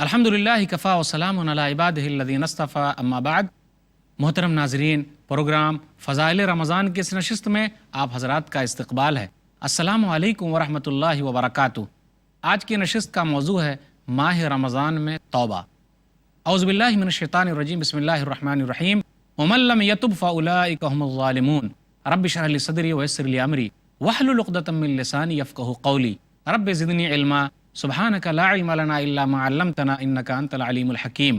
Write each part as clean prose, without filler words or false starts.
الحمدللہ کفا وسلام علی عبادہ الذین اصطفیٰ اما بعد۔ محترم ناظرین، پروگرام فضائل رمضان کی اس نشست میں آپ حضرات کا استقبال ہے۔ السلام علیکم ورحمۃ اللہ وبرکاتہ۔ آج کی نشست کا موضوع ہے ماہ رمضان میں توبہ۔ اعوذ باللہ من الشیطان الرجیم، بسم اللہ الرحمن الرحیم۔ ومن لم یتب فاولئک هم الظالمون۔ رب اشرح لی صدری ویسر لی امری واحلل عقدۃ من لسانی یفقہوا قولی۔ رب زدنی علما سبحانک لا علم لنا الا ما علمتنا انک انت العلیم الحکیم۔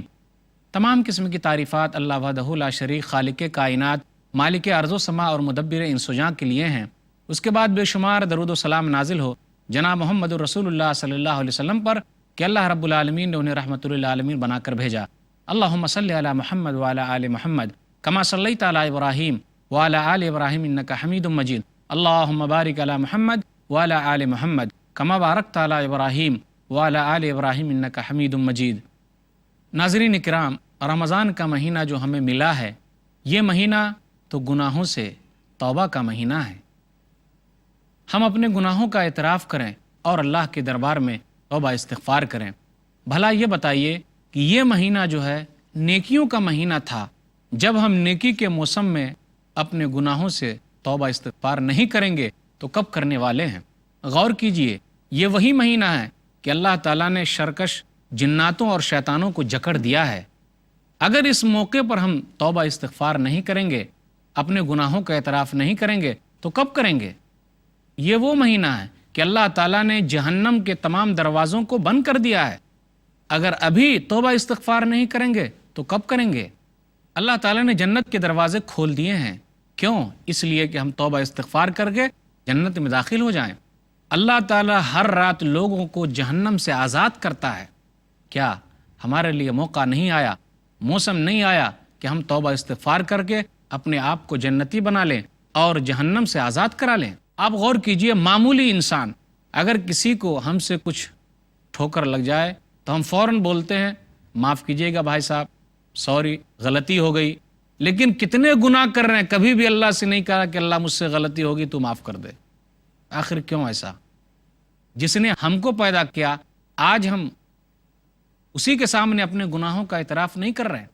تمام قسم کی تعریفات اللہ وحدہ لا شریک، خالق کائنات، مالک ارض و سما اور مدبر انس و جاں کے لیے ہیں۔ اس کے بعد بے شمار درود و سلام نازل ہو جناب محمد رسول اللہ صلی اللہ علیہ وسلم پر کہ اللہ رب العالمین نے انہیں رحمۃ للعالمین بنا کر بھیجا۔ اللہم صلی علی محمد وعلی آل محمد کما صلیت علی ابراہیم وعلی آل ابراہیم انک حمید مجید۔ اللہم بارک علی محمد وعلی آل محمد کما بارکت علی ابراہیم وعلی آل ابراہیم انک حمید مجید۔ ناظرین اکرام، رمضان کا مہینہ جو ہمیں ملا ہے، یہ مہینہ تو گناہوں سے توبہ کا مہینہ ہے۔ ہم اپنے گناہوں کا اعتراف کریں اور اللہ کے دربار میں توبہ استغفار کریں۔ بھلا یہ بتائیے کہ یہ مہینہ جو ہے نیکیوں کا مہینہ تھا، جب ہم نیکی کے موسم میں اپنے گناہوں سے توبہ استغفار نہیں کریں گے تو کب کرنے والے ہیں؟ غور کیجئے، یہ وہی مہینہ ہے کہ اللہ تعالیٰ نے شرکش جناتوں اور شیطانوں کو جکڑ دیا ہے۔ اگر اس موقع پر ہم توبہ استغفار نہیں کریں گے، اپنے گناہوں کا اعتراف نہیں کریں گے تو کب کریں گے؟ یہ وہ مہینہ ہے کہ اللہ تعالیٰ نے جہنم کے تمام دروازوں کو بند کر دیا ہے۔ اگر ابھی توبہ استغفار نہیں کریں گے تو کب کریں گے؟ اللہ تعالیٰ نے جنت کے دروازے کھول دیے ہیں۔ کیوں؟ اس لیے کہ ہم توبہ استغفار کر کے جنت میں داخل ہو جائیں۔ اللہ تعالیٰ ہر رات لوگوں کو جہنم سے آزاد کرتا ہے۔ کیا ہمارے لیے موقع نہیں آیا، موسم نہیں آیا کہ ہم توبہ استغفار کر کے اپنے آپ کو جنتی بنا لیں اور جہنم سے آزاد کرا لیں؟ آپ غور کیجئے، معمولی انسان اگر کسی کو ہم سے کچھ ٹھوکر لگ جائے تو ہم فوراً بولتے ہیں معاف کیجئے گا بھائی صاحب، سوری، غلطی ہو گئی۔ لیکن کتنے گناہ کر رہے ہیں، کبھی بھی اللہ سے نہیں کہا کہ اللہ مجھ سے غلطی ہوگی تو معاف کر دے۔ آخر کیوں ایسا؟ جس نے ہم کو پیدا کیا، آج ہم اسی کے سامنے اپنے گناہوں کا اعتراف نہیں کر رہے ہیں۔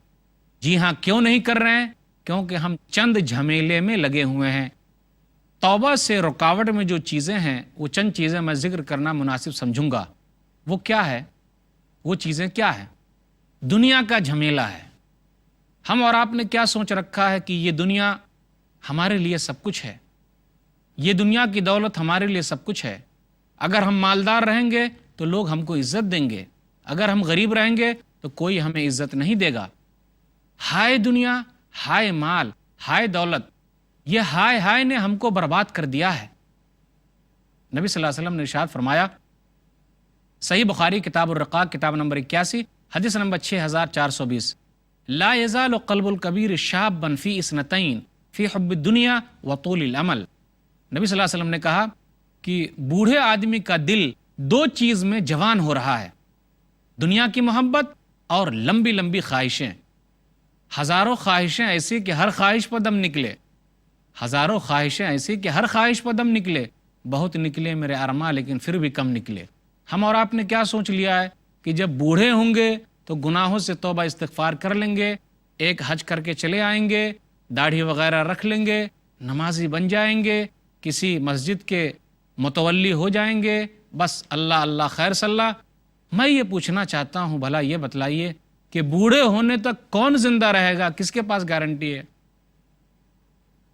جی ہاں، کیوں نہیں کر رہے ہیں؟ کیونکہ ہم چند جھمیلے میں لگے ہوئے ہیں۔ توبہ سے رکاوٹ میں جو چیزیں ہیں، وہ چند چیزیں میں ذکر کرنا مناسب سمجھوں گا۔ وہ کیا ہے؟ وہ چیزیں کیا ہیں؟ دنیا کا جھمیلا ہے۔ ہم اور آپ نے کیا سوچ رکھا ہے کہ یہ دنیا ہمارے لیے سب کچھ ہے، یہ دنیا کی دولت ہمارے لیے سب کچھ ہے۔ اگر ہم مالدار رہیں گے تو لوگ ہم کو عزت دیں گے، اگر ہم غریب رہیں گے تو کوئی ہمیں عزت نہیں دے گا۔ ہائے دنیا، ہائے مال، ہائے دولت، یہ ہائے ہائے نے ہم کو برباد کر دیا ہے۔ نبی صلی اللہ علیہ وسلم نے ارشاد فرمایا، صحیح بخاری کتاب الرقاق کتاب نمبر 81 حدیث نمبر 6420، لا یزال قلب الکبیر شابا فی اثنتین فی حب الدنیا وطول العمل۔ نبی صلی اللہ علیہ وسلم نے کہا کہ بوڑھے آدمی کا دل دو چیز میں جوان ہو رہا ہے، دنیا کی محبت اور لمبی لمبی خواہشیں۔ ہزاروں خواہشیں ایسی کہ ہر خواہش پر دم نکلے، ہزاروں خواہشیں ایسی کہ ہر خواہش پر دم نکلے، بہت نکلے میرے ارماں لیکن پھر بھی کم نکلے۔ ہم اور آپ نے کیا سوچ لیا ہے کہ جب بوڑھے ہوں گے تو گناہوں سے توبہ استغفار کر لیں گے، ایک حج کر کے چلے آئیں گے، داڑھی وغیرہ رکھ لیں گے، نمازی بن جائیں گے، کسی مسجد کے متولی ہو جائیں گے، بس اللہ اللہ خیر صلی اللہ۔ میں یہ پوچھنا چاہتا ہوں، بھلا یہ بتلائیے کہ بوڑھے ہونے تک کون زندہ رہے گا؟ کس کے پاس گارنٹی ہے؟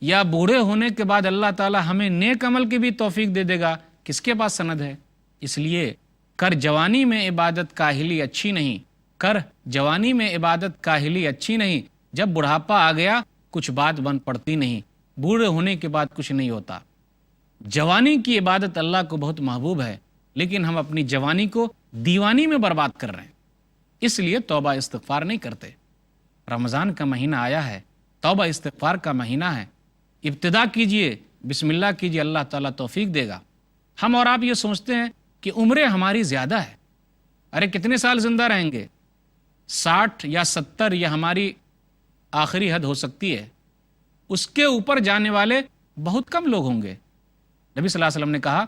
یا بوڑھے ہونے کے بعد اللہ تعالی ہمیں نیک عمل کی بھی توفیق دے دے گا؟ کس کے پاس سند ہے؟ اس لیے کر جوانی میں عبادت کاہلی اچھی نہیں، کر جوانی میں عبادت کاہلی اچھی نہیں، جب بڑھاپا آ گیا کچھ بات بن پڑتی نہیں، بوڑھے ہونے کے بعد کچھ نہیں ہوتا۔ جوانی کی عبادت اللہ کو بہت محبوب ہے، لیکن ہم اپنی جوانی کو دیوانی میں برباد کر رہے ہیں، اس لیے توبہ استغفار نہیں کرتے۔ رمضان کا مہینہ آیا ہے، توبہ استغفار کا مہینہ ہے، ابتدا کیجئے، بسم اللہ کیجئے، اللہ تعالیٰ توفیق دے گا۔ ہم اور آپ یہ سوچتے ہیں کہ عمریں ہماری زیادہ ہے، ارے کتنے سال زندہ رہیں گے؟ 60 یا 70 یہ ہماری آخری حد ہو سکتی ہے، اس کے اوپر جانے والے بہت کم لوگ ہوں گے۔ نبی صلی اللہ علیہ وسلم نے کہا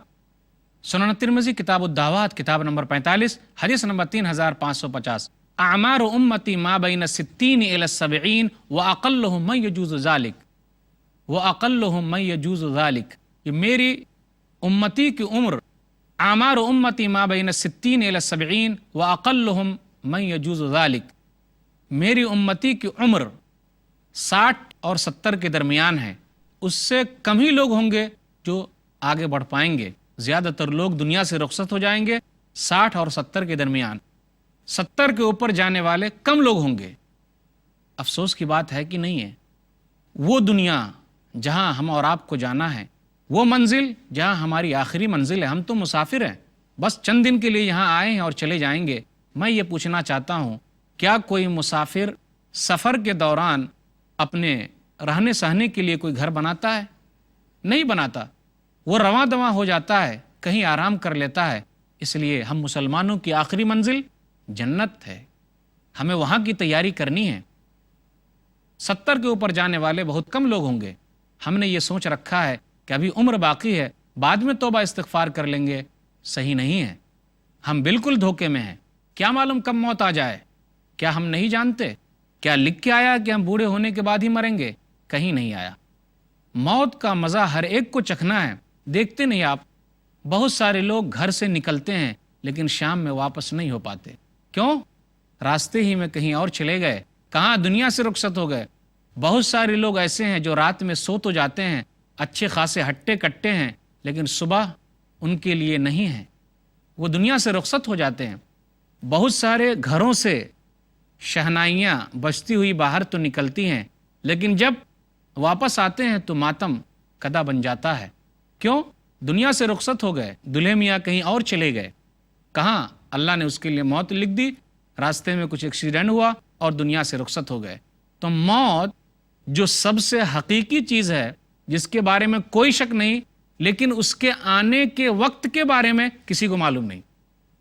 سنن ترمذی کتاب الدعوات کتاب نمبر 45 حدیث نمبر 3550، اعمار امتی ما بین 60 الی 70 واقلهم من یجوز ذلک کہ میری امتی کی عمر، اعمار امتی ما بین 60 الی 70 واقلهم من یجوز ذلک، میری امتی کی عمر 60 اور 70 کے درمیان ہے، اس سے کم ہی لوگ ہوں گے جو آگے بڑھ پائیں گے، زیادہ تر لوگ دنیا سے رخصت ہو جائیں گے 60 اور 70 کے درمیان، 70 کے اوپر جانے والے کم لوگ ہوں گے۔ افسوس کی بات ہے کہ نہیں ہے، وہ دنیا جہاں ہم اور آپ کو جانا ہے، وہ منزل جہاں ہماری آخری منزل ہے، ہم تو مسافر ہیں، بس چند دن کے لیے یہاں آئے ہیں اور چلے جائیں گے۔ میں یہ پوچھنا چاہتا ہوں، کیا کوئی مسافر سفر کے دوران اپنے رہنے سہنے کے لیے کوئی گھر بناتا ہے؟ نہیں بناتا، وہ رواں دواں ہو جاتا ہے، کہیں آرام کر لیتا ہے۔ اس لیے ہم مسلمانوں کی آخری منزل جنت ہے، ہمیں وہاں کی تیاری کرنی ہے۔ 70 کے اوپر جانے والے بہت کم لوگ ہوں گے۔ ہم نے یہ سوچ رکھا ہے کہ ابھی عمر باقی ہے، بعد میں توبہ استغفار کر لیں گے، صحیح نہیں ہے، ہم بالکل دھوکے میں ہیں۔ کیا معلوم کب موت آ جائے، کیا ہم نہیں جانتے؟ کیا لکھ کے آیا کہ ہم بوڑھے ہونے کے بعد ہی مریں گے؟ کہیں نہیں آیا۔ موت کا مزہ ہر ایک کو چکھنا ہے۔ دیکھتے نہیں آپ، بہت سارے لوگ گھر سے نکلتے ہیں لیکن شام میں واپس نہیں ہو پاتے۔ کیوں؟ راستے ہی میں کہیں اور چلے گئے، کہاں دنیا سے رخصت ہو گئے۔ بہت سارے لوگ ایسے ہیں جو رات میں سو تو جاتے ہیں، اچھے خاصے ہٹے کٹے ہیں، لیکن صبح ان کے لیے نہیں ہے، وہ دنیا سے رخصت ہو جاتے ہیں۔ بہت سارے گھروں سے شہنائیاں بجتی ہوئی باہر تو نکلتی ہیں، لیکن جب واپس آتے ہیں تو ماتم کدا بن جاتا ہے۔ کیوں؟ دنیا سے رخصت ہو گئے، دلہے میاں کہیں اور چلے گئے۔ کہاں؟ اللہ نے اس کے لیے موت لکھ دی، راستے میں کچھ ایکسیڈنٹ ہوا اور دنیا سے رخصت ہو گئے۔ تو موت جو سب سے حقیقی چیز ہے، جس کے بارے میں کوئی شک نہیں، لیکن اس کے آنے کے وقت کے بارے میں کسی کو معلوم نہیں۔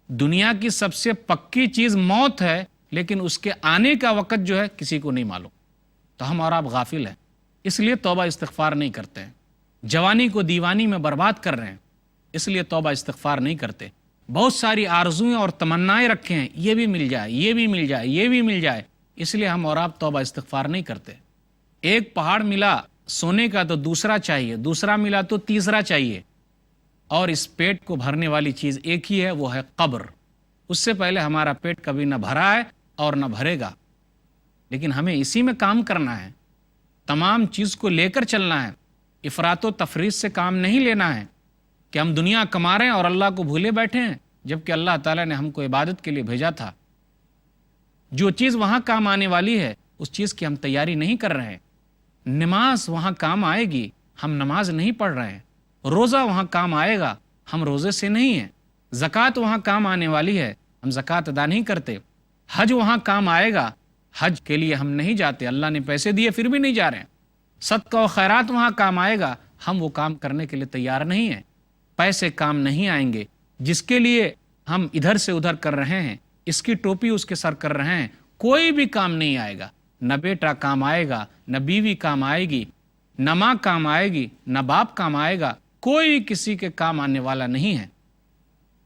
دنیا کی سب سے پکی چیز موت ہے، لیکن اس کے آنے کا وقت جو ہے کسی کو نہیں معلوم۔ تو ہم اور آپ غافل ہیں، اس لیے توبہ استغفار نہیں کرتے ہیں۔ جوانی کو دیوانی میں برباد کر رہے ہیں، اس لیے توبہ استغفار نہیں کرتے۔ بہت ساری آرزویں اور تمنائیں رکھے ہیں، یہ بھی مل جائے، یہ بھی مل جائے، یہ بھی مل جائے، اس لیے ہم اور آپ توبہ استغفار نہیں کرتے۔ ایک پہاڑ ملا سونے کا تو دوسرا چاہیے، دوسرا ملا تو تیسرا چاہیے، اور اس پیٹ کو بھرنے والی چیز ایک ہی ہے، وہ ہے قبر۔ اس سے پہلے ہمارا پیٹ کبھی نہ بھرا ہے اور نہ بھرے گا، لیکن ہمیں اسی میں کام کرنا ہے، تمام چیز کو لے کر چلنا ہے۔ افراط و تفریط سے کام نہیں لینا ہے کہ ہم دنیا کما رہے ہیں اور اللہ کو بھولے بیٹھے ہیں، جبکہ اللہ تعالیٰ نے ہم کو عبادت کے لیے بھیجا تھا۔ جو چیز وہاں کام آنے والی ہے اس چیز کی ہم تیاری نہیں کر رہے ہیں۔ نماز وہاں کام آئے گی، ہم نماز نہیں پڑھ رہے ہیں۔ روزہ وہاں کام آئے گا، ہم روزے سے نہیں ہیں۔ زکوٰۃ وہاں کام آنے والی ہے، ہم زکوٰۃ ادا نہیں کرتے۔ حج وہاں کام آئے گا، حج کے لیے ہم نہیں جاتے، اللہ نے پیسے دیے پھر بھی نہیں جا رہے ہیں۔ صدقہ و خیرات وہاں کام آئے گا، ہم وہ کام کرنے کے لیے تیار نہیں ہیں۔ پیسے کام نہیں آئیں گے، جس کے لیے ہم ادھر سے ادھر کر رہے ہیں، اس کی ٹوپی اس کے سر کر رہے ہیں، کوئی بھی کام نہیں آئے گا۔ نہ بیٹا کام آئے گا، نہ بیوی کام آئے گی، نہ ماں کام آئے گی، نہ باپ کام آئے گا، کوئی کسی کے کام آنے والا نہیں ہے۔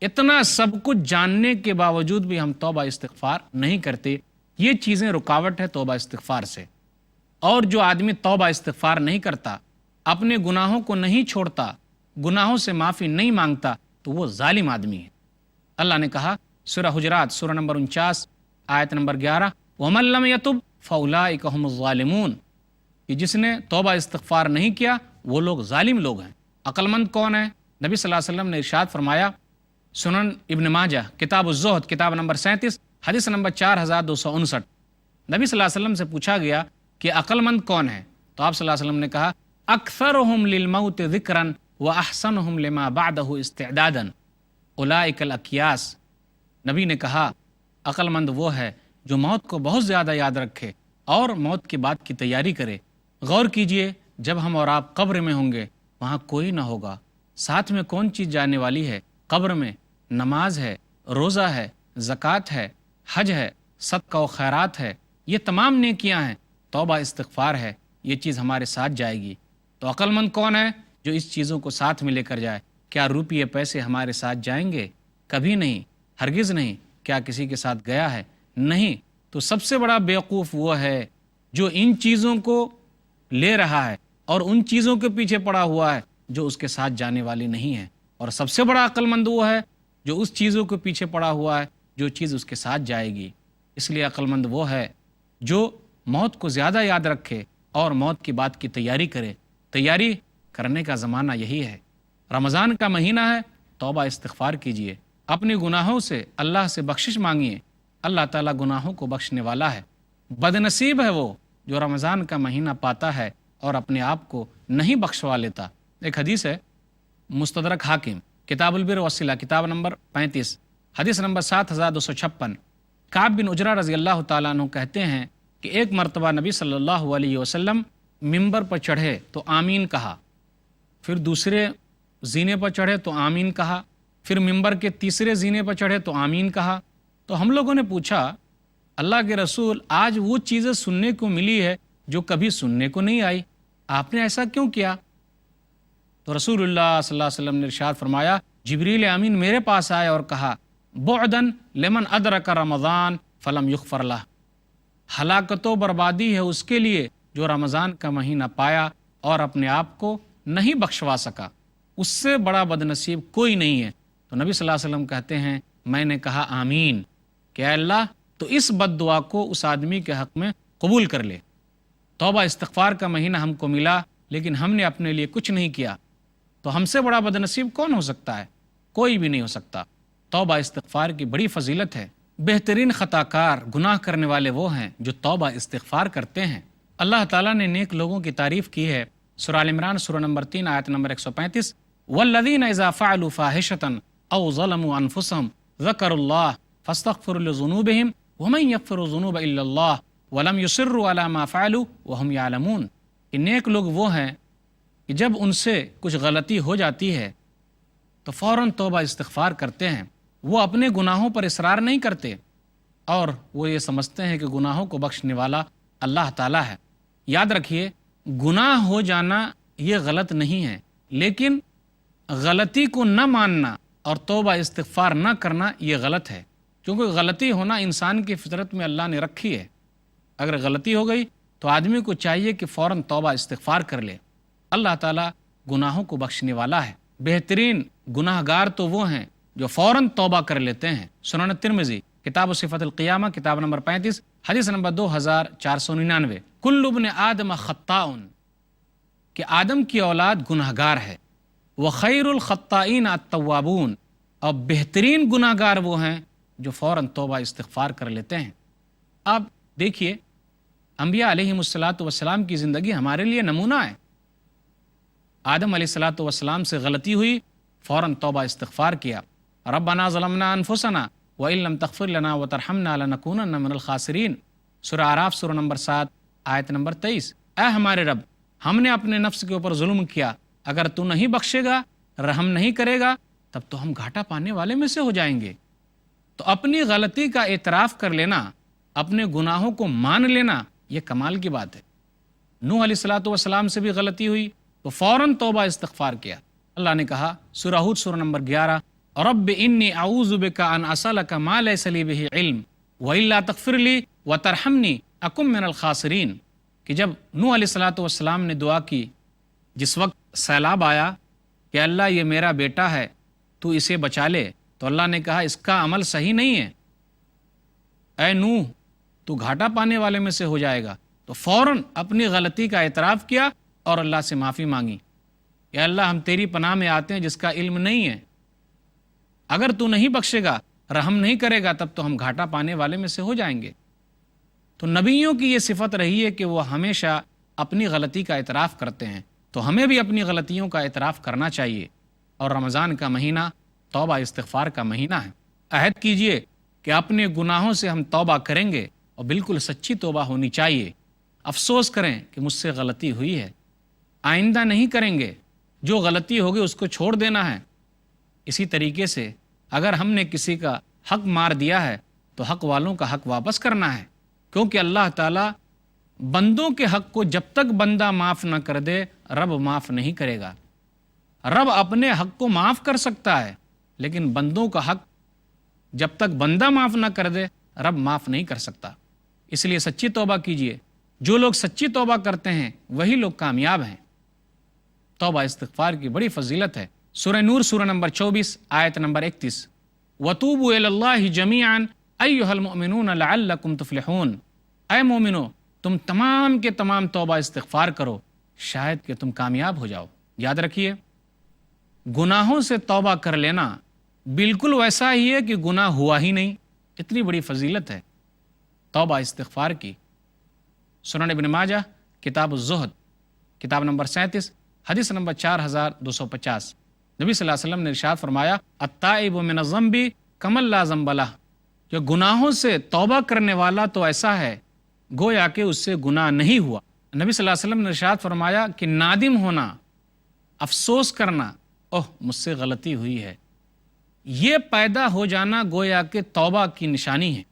اتنا سب کچھ جاننے کے باوجود بھی ہم توبہ استغفار نہیں کرتے۔ یہ چیزیں رکاوٹ ہے توبہ استغفار سے۔ اور جو آدمی توبہ استغفار نہیں کرتا، اپنے گناہوں کو نہیں چھوڑتا، گناہوں سے معافی نہیں مانگتا، تو وہ ظالم آدمی ہے۔ اللہ نے کہا سورہ حجرات سورہ نمبر 49 آیت نمبر 11، وَمَن لَّمْ يَتُبْ فَأُولَٰئِكَ هُمُ الظَّالِمُونَ، کہ جس نے توبہ استغفار نہیں کیا وہ لوگ ظالم لوگ ہیں۔ عقل مند کون ہے؟ نبی صلی اللہ علیہ وسلم نے ارشاد فرمایا، سنن ابن ماجہ کتاب الزہد کتاب نمبر 37 حدیث نمبر 4259، نبی صلی اللہ علیہ وسلم سے پوچھا گیا کہ عقل مند کون ہے؟ تو آپ صلی اللہ علیہ وسلم نے کہا، اکثرهم للموت ذکرا واحسنهم لما بعده استعدادا اولئک الاکیاس۔ نبی نے کہا عقل مند وہ ہے جو موت کو بہت زیادہ یاد رکھے اور موت کے بعد کی تیاری کرے۔ غور کیجئے، جب ہم اور آپ قبر میں ہوں گے وہاں کوئی نہ ہوگا، ساتھ میں کون چیز جانے والی ہے؟ قبر میں نماز ہے، روزہ ہے، زکوٰۃ ہے، حج ہے، صدقہ و خیرات ہے، یہ تمام نیکیاں ہیں، توبہ استغفار ہے، یہ چیز ہمارے ساتھ جائے گی۔ تو عقل مند کون ہے؟ جو اس چیزوں کو ساتھ میں لے کر جائے۔ کیا روپیے پیسے ہمارے ساتھ جائیں گے؟ کبھی نہیں، ہرگز نہیں۔ کیا کسی کے ساتھ گیا ہے؟ نہیں۔ تو سب سے بڑا بیوقوف وہ ہے جو ان چیزوں کو لے رہا ہے اور ان چیزوں کے پیچھے پڑا ہوا ہے جو اس کے ساتھ جانے والی نہیں ہے، اور سب سے بڑا عقل مند وہ ہے جو اس چیزوں کے پیچھے پڑا ہوا ہے جو چیز اس کے ساتھ جائے گی۔ اس لیے عقل مند وہ ہے جو موت کو زیادہ یاد رکھے اور موت کی بات کی تیاری کرے۔ تیاری کرنے کا زمانہ یہی ہے۔ رمضان کا مہینہ ہے، توبہ استغفار کیجئے، اپنے گناہوں سے اللہ سے بخشش مانگیے۔ اللہ تعالیٰ گناہوں کو بخشنے والا ہے۔ بد نصیب ہے وہ جو رمضان کا مہینہ پاتا ہے اور اپنے آپ کو نہیں بخشوا لیتا۔ ایک حدیث ہے مستدرک حاکم، کتاب البر والصلہ، کتاب نمبر 35، حدیث نمبر 7256۔ کعب بن عجرہ رضی اللہ تعالیٰ عنہ کہتے ہیں کہ ایک مرتبہ نبی صلی اللہ علیہ وسلم ممبر پر چڑھے تو آمین کہا، پھر دوسرے زینے پر چڑھے تو آمین کہا، پھر ممبر کے تیسرے زینے پر چڑھے تو آمین کہا۔ تو ہم لوگوں نے پوچھا، اللہ کے رسول، آج وہ چیزیں سننے کو ملی ہے جو کبھی سننے کو نہیں آئی، آپ نے ایسا کیوں کیا؟ تو رسول اللہ صلی اللہ علیہ وسلم نے ارشاد فرمایا، جبریل امین میرے پاس آئے اور کہا، بعدن لمن ادرک رمضان فلم یغفر لہ، ہلاکت و بربادی ہے اس کے لیے جو رمضان کا مہینہ پایا اور اپنے آپ کو نہیں بخشوا سکا، اس سے بڑا بدنصیب کوئی نہیں ہے۔ تو نبی صلی اللہ علیہ وسلم کہتے ہیں، میں نے کہا آمین، کہ اے اللہ تو اس بد دعا کو اس آدمی کے حق میں قبول کر لے۔ توبہ استغفار کا مہینہ ہم کو ملا لیکن ہم نے اپنے لیے کچھ نہیں کیا، تو ہم سے بڑا بدنصیب کون ہو سکتا ہے؟ کوئی بھی نہیں ہو سکتا۔ توبہ استغفار کی بڑی فضیلت ہے۔ بہترین خطا کار گناہ کرنے والے وہ ہیں جو توبہ استغفار کرتے ہیں۔ اللہ تعالیٰ نے نیک لوگوں کی تعریف کی ہے۔ سورہ ال عمران سورہ نمبر 3 آیت نمبر 135، والذین اذا فعلوا فاحشۃ او ظلموا انفسهم ذکروا اللہ فاستغفروا لذنوبهم ومن یغفر الذنوب الا اللہ ولم یصروا علی ما فعلوا وهم یعلمون، کہ نیک لوگ وہ ہیں کہ جب ان سے کچھ غلطی ہو جاتی ہے تو فوراً توبہ استغفار کرتے ہیں، وہ اپنے گناہوں پر اصرار نہیں کرتے اور وہ یہ سمجھتے ہیں کہ گناہوں کو بخشنے والا اللہ تعالیٰ ہے۔ یاد رکھیے، گناہ ہو جانا یہ غلط نہیں ہے، لیکن غلطی کو نہ ماننا اور توبہ استغفار نہ کرنا یہ غلط ہے، کیونکہ غلطی ہونا انسان کی فطرت میں اللہ نے رکھی ہے۔ اگر غلطی ہو گئی تو آدمی کو چاہیے کہ فوراً توبہ استغفار کر لے۔ اللہ تعالیٰ گناہوں کو بخشنے والا ہے۔ بہترین گناہ گار تو وہ ہیں جو فوراً توبہ کر لیتے ہیں۔ سنن ترمذی کتاب صفت القیامہ کتاب نمبر 35 حدیث نمبر 2499، کل ابن آدم خطاء، کہ آدم کی اولاد گناہ گار ہے، وخیر الخطائین التوابون، اور بہترین گناہ گار وہ ہیں جو فوراً توبہ استغفار کر لیتے ہیں۔ اب دیکھیے، انبیاء علیہم الصلاۃ والسلام کی زندگی ہمارے لیے نمونہ ہے۔ آدم علیہ الصلاۃ والسلام سے غلطی ہوئی، فوراً توبہ استغفار کیا، ربنا ظلمنا انفسنا وان لم تغفر لنا وترحمنا لنکونن من الخاسرین، سورہ اعراف سورہ نمبر 7 آیت نمبر 23۔ اے ہمارے رب، ہم نے اپنے نفس کے اوپر ظلم کیا، اگر تو نہیں بخشے گا، رحم نہیں کرے گا، تب تو ہم گھاٹا پانے والے میں سے ہو جائیں گے۔ تو اپنی غلطی کا اعتراف کر لینا، اپنے گناہوں کو مان لینا، یہ کمال کی بات ہے۔ نوح علیہ الصلاۃ والسلام سے بھی غلطی ہوئی تو فوراً توبہ استغفار کیا۔ اللہ نے کہا سورہ ہود سورہ نمبر 11، رب انی اعوذ بک ان اسألک ما لیس لی بہ علم والا تغفر لی وترحمنی اکن من الخاسرین، کہ جب نوح علیہ الصلاۃ والسلام نے دعا کی، جس وقت سیلاب آیا کہ اللہ یہ میرا بیٹا ہے، تو اسے بچا لے، تو اللہ نے کہا اس کا عمل صحیح نہیں ہے، اے نوح تو گھاٹا پانے والے میں سے ہو جائے گا۔ تو فوراً اپنی غلطی کا اعتراف کیا اور اللہ سے معافی مانگی کہ اللہ ہم تیری پناہ میں آتے ہیں جس کا علم نہیں ہے، اگر تو نہیں بخشے گا، رحم نہیں کرے گا، تب تو ہم گھاٹا پانے والے میں سے ہو جائیں گے۔ تو نبیوں کی یہ صفت رہی ہے کہ وہ ہمیشہ اپنی غلطی کا اعتراف کرتے ہیں، تو ہمیں بھی اپنی غلطیوں کا اعتراف کرنا چاہیے۔ اور رمضان کا مہینہ توبہ استغفار کا مہینہ ہے۔ عہد کیجئے کہ اپنے گناہوں سے ہم توبہ کریں گے، اور بالکل سچی توبہ ہونی چاہیے۔ افسوس کریں کہ مجھ سے غلطی ہوئی ہے، آئندہ نہیں کریں گے، جو غلطی ہوگی اس کو چھوڑ دینا ہے۔ اسی طریقے سے اگر ہم نے کسی کا حق مار دیا ہے تو حق والوں کا حق واپس کرنا ہے، کیونکہ اللہ تعالیٰ بندوں کے حق کو جب تک بندہ معاف نہ کر دے، رب معاف نہیں کرے گا۔ رب اپنے حق کو معاف کر سکتا ہے، لیکن بندوں کا حق جب تک بندہ معاف نہ کر دے رب معاف نہیں کر سکتا۔ اس لیے سچی توبہ کیجئے۔ جو لوگ سچی توبہ کرتے ہیں وہی لوگ کامیاب ہیں۔ توبہ استغفار کی بڑی فضیلت ہے۔ سورہ نور سورہ نمبر 24 آیت نمبر 31، وَتُوبُوا إِلَى اللَّهِ جَمِيعًا أَيُّهَا الْمُؤْمِنُونَ لَعَلَّكُمْ تُفْلِحُونَ۔ اے مومنو، تم تمام کے تمام توبہ استغفار کرو، شاید کہ تم کامیاب ہو جاؤ۔ یاد رکھیے، گناہوں سے توبہ کر لینا بالکل ویسا ہی ہے کہ گناہ ہوا ہی نہیں۔ اتنی بڑی فضیلت ہے توبہ استغفار کی۔ سنن ابن ماجہ کتاب الزہد کتاب نمبر 37 حدیث نمبر 4250، نبی صلی اللہ علیہ وسلم نے ارشاد فرمایا، التائب من الذنب کمن لا ذنب لہ، کہ گناہوں سے توبہ کرنے والا تو ایسا ہے گویا کہ اس سے گناہ نہیں ہوا۔ نبی صلی اللہ علیہ وسلم نے ارشاد فرمایا کہ نادم ہونا، افسوس کرنا، اوہ مجھ سے غلطی ہوئی ہے، یہ پیدا ہو جانا گویا کہ توبہ کی نشانی ہے،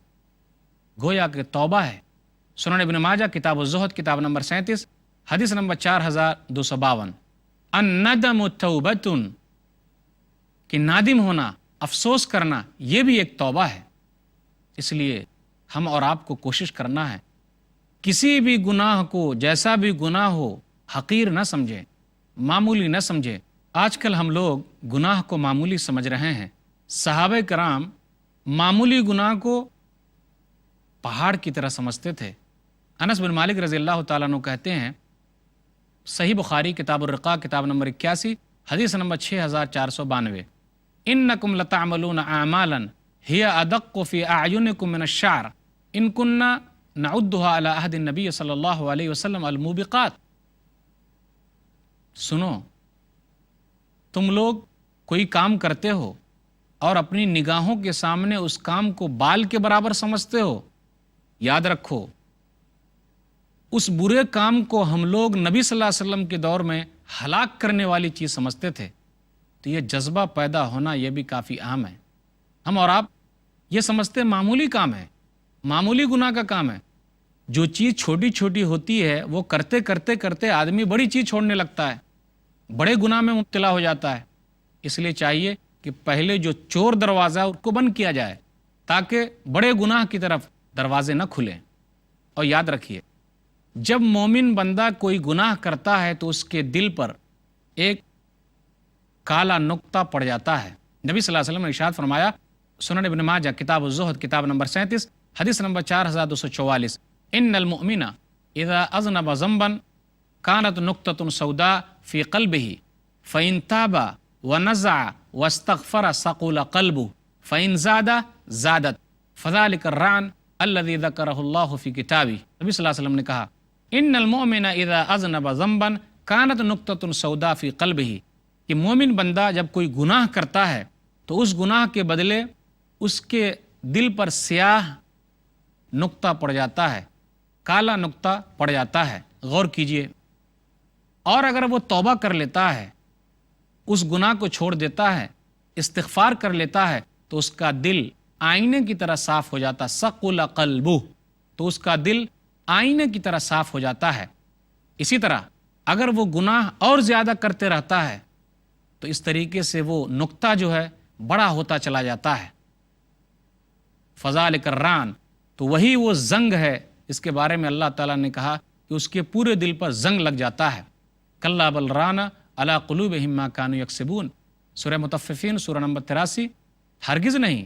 گویا کہ توبہ ہے۔ سنن ابن ماجہ کتاب الزہد کتاب نمبر 37 حدیث نمبر 4252، الندم توبۃ، کہ نادم ہونا، افسوس کرنا، یہ بھی ایک توبہ ہے۔ اس لیے ہم اور آپ کو کوشش کرنا ہے کسی بھی گناہ کو، جیسا بھی گناہ ہو، حقیر نہ سمجھیں، معمولی نہ سمجھیں۔ آج کل ہم لوگ گناہ کو معمولی سمجھ رہے ہیں۔ صحابہ کرام معمولی گناہ کو پہاڑ کی طرح سمجھتے تھے۔ انس بن مالک رضی اللہ تعالیٰ عنہ کہتے ہیں، صحیح بخاری کتاب الرقاق کتاب نمبر 81 حدیث نمبر 6492، انکم لتعملون اعمالا ہی ادق فی اعینکم من الشعر ان کننا نعدها علی عہد النبی صلی اللہ علیہ وسلم الموبقات۔ سنو، تم لوگ کوئی کام کرتے ہو اور اپنی نگاہوں کے سامنے اس کام کو بال کے برابر سمجھتے ہو، یاد رکھو اس برے کام کو ہم لوگ نبی صلی اللہ علیہ وسلم کے دور میں ہلاک کرنے والی چیز سمجھتے تھے۔ تو یہ جذبہ پیدا ہونا یہ بھی کافی اہم ہے۔ ہم اور آپ یہ سمجھتے معمولی کام ہے، معمولی گناہ کا کام ہے۔ جو چیز چھوٹی چھوٹی ہوتی ہے وہ کرتے کرتے کرتے آدمی بڑی چیز چھوڑنے لگتا ہے، بڑے گناہ میں مبتلا ہو جاتا ہے۔ اس لیے چاہیے کہ پہلے جو چور دروازہ اس کو بند کیا جائے تاکہ بڑے گناہ کی طرف دروازے نہ کھلیں۔ اور یاد رکھیے، جب مومن بندہ کوئی گناہ کرتا ہے تو اس کے دل پر ایک کالا نقطہ پڑ جاتا ہے۔ نبی صلی اللہ علیہ وسلم نے ارشاد فرمایا، سنن ابن ماجہ کتاب الزہد کتاب نمبر 37 حدیث نمبر 4244، ان المؤمن اذا اذنب ذنبا كانت نقطة سوداء في قلبه فإن تاب ونزع واستغفر ثقل قلبه فإن زاد زادت فذلك الرعن الذي ذكره الله في كتابه۔ نبی صلی اللہ علیہ وسلم نے کہا، ان المؤمن اذا اذنب ذنبا كانت نقطة سوداء في قلبه، کہ مومن بندہ جب کوئی گناہ کرتا ہے تو اس گناہ کے بدلے اس کے دل پر سیاہ نقطہ پڑ جاتا ہے، کالا نقطہ پڑ جاتا ہے۔ غور کیجئے، اور اگر وہ توبہ کر لیتا ہے، اس گناہ کو چھوڑ دیتا ہے، استغفار کر لیتا ہے، تو اس کا دل آئینے کی طرح صاف ہو جاتا، ثقل قلبہ، تو اس کا دل آئینے کی طرح صاف ہو جاتا ہے۔ اسی طرح اگر وہ گناہ اور زیادہ کرتے رہتا ہے تو اس طریقے سے وہ نقطہ جو ہے بڑا ہوتا چلا جاتا ہے۔ فذالک الران، تو وہی وہ زنگ ہے، اس کے بارے میں اللہ تعالیٰ نے کہا کہ اس کے پورے دل پر زنگ لگ جاتا ہے۔ کلا بل ران علی قلوبہم ما کانوا یکسبون، سورہ مطففین سورہ نمبر 83، ہرگز نہیں،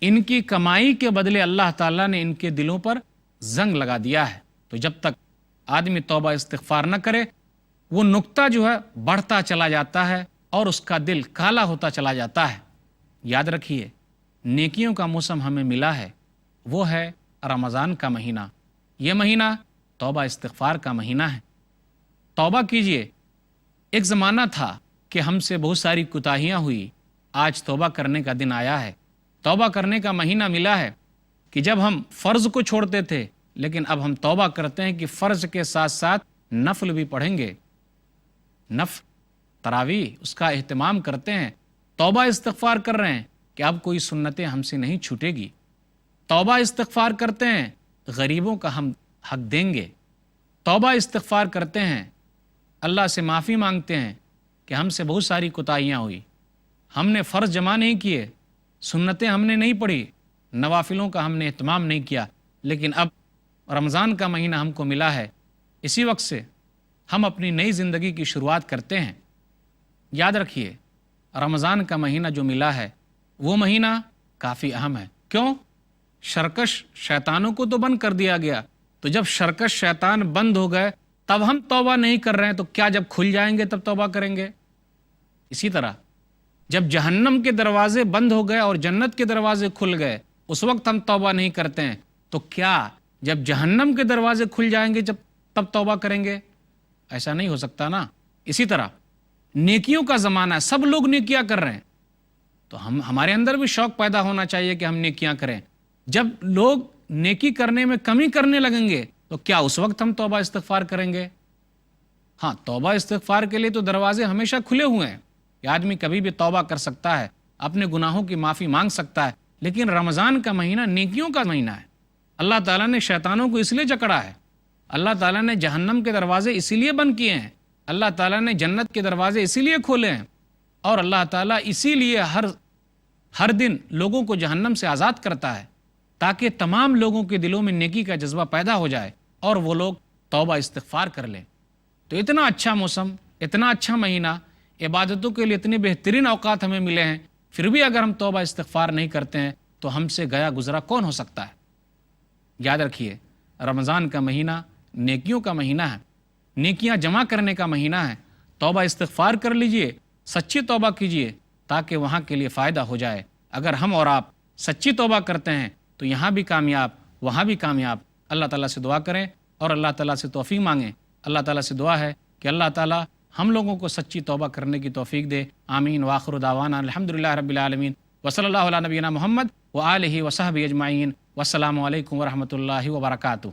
ان کی کمائی کے بدلے اللہ تعالیٰ نے ان کے دلوں پر زنگ لگا دیا ہے۔ تو جب تک آدمی توبہ استغفار نہ کرے، وہ نقطہ جو ہے بڑھتا چلا جاتا ہے اور اس کا دل کالا ہوتا چلا جاتا ہے۔ یاد رکھیے، نیکیوں کا موسم ہمیں ملا ہے، وہ ہے رمضان کا مہینہ۔ یہ مہینہ توبہ استغفار کا مہینہ ہے۔ توبہ کیجئے۔ ایک زمانہ تھا کہ ہم سے بہت ساری کوتاہیاں ہوئی، آج توبہ کرنے کا دن آیا ہے۔ توبہ کرنے کا مہینہ ملا ہے کہ جب ہم فرض کو چھوڑتے تھے، لیکن اب ہم توبہ کرتے ہیں کہ فرض کے ساتھ ساتھ نفل بھی پڑھیں گے، نفل تراویح اس کا اہتمام کرتے ہیں۔ توبہ استغفار کر رہے ہیں کہ اب کوئی سنتیں ہم سے نہیں چھوٹے گی۔ توبہ استغفار کرتے ہیں، غریبوں کا ہم حق دیں گے۔ توبہ استغفار کرتے ہیں، اللہ سے معافی مانگتے ہیں کہ ہم سے بہت ساری کوتاہیاں ہوئی، ہم نے فرض جمع نہیں کیے، سنتیں ہم نے نہیں پڑھی، نوافلوں کا ہم نے اہتمام نہیں کیا، لیکن اب رمضان کا مہینہ ہم کو ملا ہے، اسی وقت سے ہم اپنی نئی زندگی کی شروعات کرتے ہیں۔ یاد رکھیے، رمضان کا مہینہ جو ملا ہے وہ مہینہ کافی اہم ہے۔ کیوں؟ شرکش شیطانوں کو تو بند کر دیا گیا، تو جب شرکش شیطان بند ہو گئے تب ہم توبہ نہیں کر رہے ہیں، تو کیا جب کھل جائیں گے تب توبہ کریں گے؟ اسی طرح جب جہنم کے دروازے بند ہو گئے اور جنت کے دروازے کھل گئے اس وقت ہم توبہ نہیں کرتے ہیں، تو کیا جب جہنم کے دروازے کھل جائیں گے تب توبہ کریں گے؟ ایسا نہیں ہو سکتا نا۔ اسی طرح نیکیوں کا زمانہ ہے، سب لوگ نیکیاں کر رہے ہیں، تو ہمارے اندر بھی شوق پیدا ہونا چاہیے کہ ہم نیکیاں کریں۔ جب لوگ نیکی کرنے میں کمی کرنے لگیں گے تو کیا اس وقت ہم توبہ استغفار کریں گے؟ ہاں، توبہ استغفار کے لیے تو دروازے ہمیشہ کھلے ہوئے ہیں، کہ آدمی کبھی بھی توبہ کر سکتا ہے، اپنے گناہوں کی معافی مانگ سکتا ہے، لیکن رمضان کا مہینہ نیکیوں کا مہینہ ہے۔ اللہ تعالیٰ نے شیطانوں کو اس لیے جکڑا ہے، اللہ تعالیٰ نے جہنم کے دروازے اسی لیے بند کیے ہیں، اللہ تعالیٰ نے جنت کے دروازے اسی لیے کھولے ہیں، اور اللہ تعالیٰ اسی لیے ہر دن لوگوں کو جہنم سے آزاد کرتا ہے، تاکہ تمام لوگوں کے دلوں میں نیکی کا جذبہ پیدا ہو جائے اور وہ لوگ توبہ استغفار کر لیں۔ تو اتنا اچھا موسم، اتنا اچھا مہینہ، عبادتوں کے لیے اتنے بہترین اوقات ہمیں ملے ہیں، پھر بھی اگر ہم توبہ استغفار نہیں کرتے ہیں تو ہم سے گیا گزرا کون ہو سکتا ہے؟ یاد رکھیے، رمضان کا مہینہ نیکیوں کا مہینہ ہے، نیکیاں جمع کرنے کا مہینہ ہے۔ توبہ استغفار کر لیجئے، سچی توبہ کیجئے، تاکہ وہاں کے لیے فائدہ ہو جائے۔ اگر ہم اور آپ سچی توبہ کرتے ہیں تو یہاں بھی کامیاب، وہاں بھی کامیاب۔ اللہ تعالیٰ سے دعا کریں اور اللہ تعالیٰ سے توفیق مانگیں۔ اللہ تعالیٰ سے دعا ہے کہ اللہ تعالیٰ ہم لوگوں کو سچی توبہ کرنے کی توفیق دے۔ آمین۔ وآخر دعوانا الحمدللہ رب العالمین، وصلی اللہ علی نبینا محمد وآلہ وصحبہ اجمعین، والسلام علیکم ورحمۃ اللہ وبرکاتہ۔